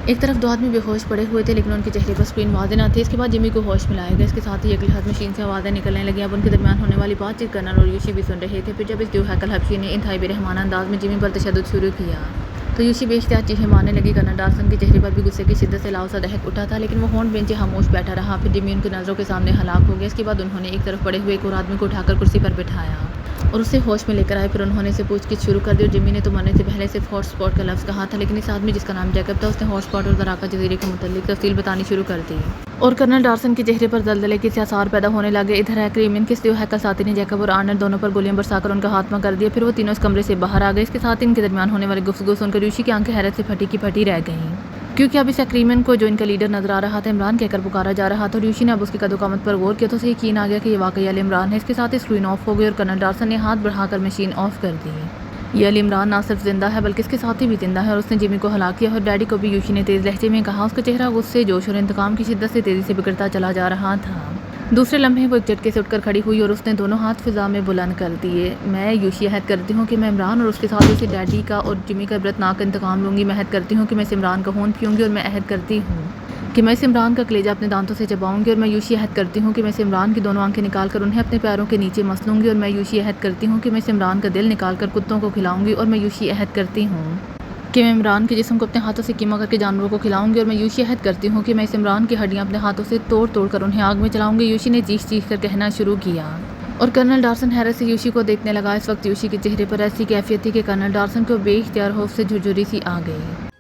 ایک طرف دو آدمی بے ہوش پڑے ہوئے تھے لیکن ان کے چہرے پر اسکرین واضح نہ تھی۔ اس کے بعد جمی کو ہوش میں لایا گیا۔ اس کے ساتھ ہی اگلے ہاتھ مشین سے آوازیں نکلنے لگیں۔ اب ان کے درمیان ہونے والی بات چیت کرنل اور یوشی بھی سن رہے تھے۔ پھر جب اس دیو ہیکل حبشی نے انتہائی بے رحمانہ انداز میں جمی پر تشدد شروع کیا تو یوشی بے اختیار چیخیں مارنے لگی۔ کرنل ڈارسن کے چہرے پر بھی غصے کی شدت سے لاؤ سا دہک اٹھا تھا لیکن وہ ہونٹ بینچے خاموش بیٹھا رہا۔ پھر جمی ان کی نظروں کے سامنے ہلاک ہو گیا۔ اس کے بعد انہوں نے ایک طرف پڑے ہوئے ایک اور آدمی کو اٹھا کر کرسی پر بٹھایا اور اسے ہوش میں لے کر آئے۔ پھر انہوں نے اسے پوچھ گچھ شروع کر دی اور جمی نے تو مرنے سے پہلے صرف ہاٹ اسپاٹ کا لفظ کہا تھا لیکن اس آدمی جس کا نام جیکب تھا اس نے ہاٹ اسپاٹ اور دراکا جزیرے کے متعلق تفصیل بتانی شروع کر دی اور کرنل ڈارسن کے چہرے پر دلدلے کے آثار پیدا ہونے لگے۔ ادھر ایکریمین کے دیو ہیکل ساتھی نے جیکب اور آرنر دونوں پر گولیاں برسا کر ان کا خاتمہ کر دیا۔ پھر وہ تینوں اس کمرے سے باہر آ گئے۔ اس کے ساتھ ان کے درمیان ہونے والی گفتگو سن کر یوشی کی آنکھیں حیرت سے پھٹی کی پھٹی رہ گئیں کیونکہ اب اس ایکریمین کو جو ان کا لیڈر نظر آ رہا تھا عمران کہہ کر پکارا جا رہا تھا اور یوشی نے اب اس کی قد و قامت پر غور کیا تو اسے یقین آ گیا کہ یہ واقعی علی عمران ہے۔ اس کے ساتھ ہی اسکرین آف ہو گئی اور کرنل ڈارسن نے ہاتھ بڑھا کر مشین آف کر دی۔ یہ علی عمران نہ صرف زندہ ہے بلکہ اس کے ساتھی بھی زندہ ہے اور اس نے جمی کو ہلاک کیا اور ڈیڈی کو بھی، یوشی نے تیز لہجے میں کہا۔ اس کا چہرہ غصے، جوش اور انتقام کی شدت سے تیزی سے بگڑتا چلا جا رہا تھا۔ دوسرے لمحے وہ ایک جھٹکے سے اٹھ کر کھڑی ہوئی اور اس نے دونوں ہاتھ فضا میں بلند کر دیے۔ میں یوشی عہد کرتی ہوں کہ میں عمران اور اس کے ساتھ اسے ڈیڈی کا اور جمی کا عبرتناک انتقام لوں گی۔ میں عہد کرتی ہوں کہ میں اس عمران کا خون پیوں گی اور میں عہد کرتی ہوں کہ میں اس عمران کا کلیجہ اپنے دانتوں سے چباؤں گی اور میں یوشی عہد کرتی ہوں کہ میں اس عمران کی دونوں آنکھیں نکال کر انہیں اپنے پیروں کے نیچے مسلوں گی اور میں یوشی عہد کرتی ہوں کہ میں اس عمران کا دل نکال کر کتوں کو کھلاؤں گی اور میں یوشی عہد کرتی ہوں کہ میں عمران کے جسم کو اپنے ہاتھوں سے کیما کر کے جانوروں کو کھلاؤں گی اور میں یوشی عہد کرتی ہوں کہ میں اس عمران کی ہڈیاں اپنے ہاتھوں سے توڑ توڑ کر انہیں آگ میں چلاؤں گی۔ یوشی نے چیخ چیخ کر کہنا شروع کیا اور کرنل ڈارسن حیرت سے یوشی کو دیکھنے لگا۔ اس وقت یوشی کے چہرے پر ایسی کیفیت تھی کہ کرنل ڈارسن کو بے اختیار خوف سے جھرجھری سی آ گئی۔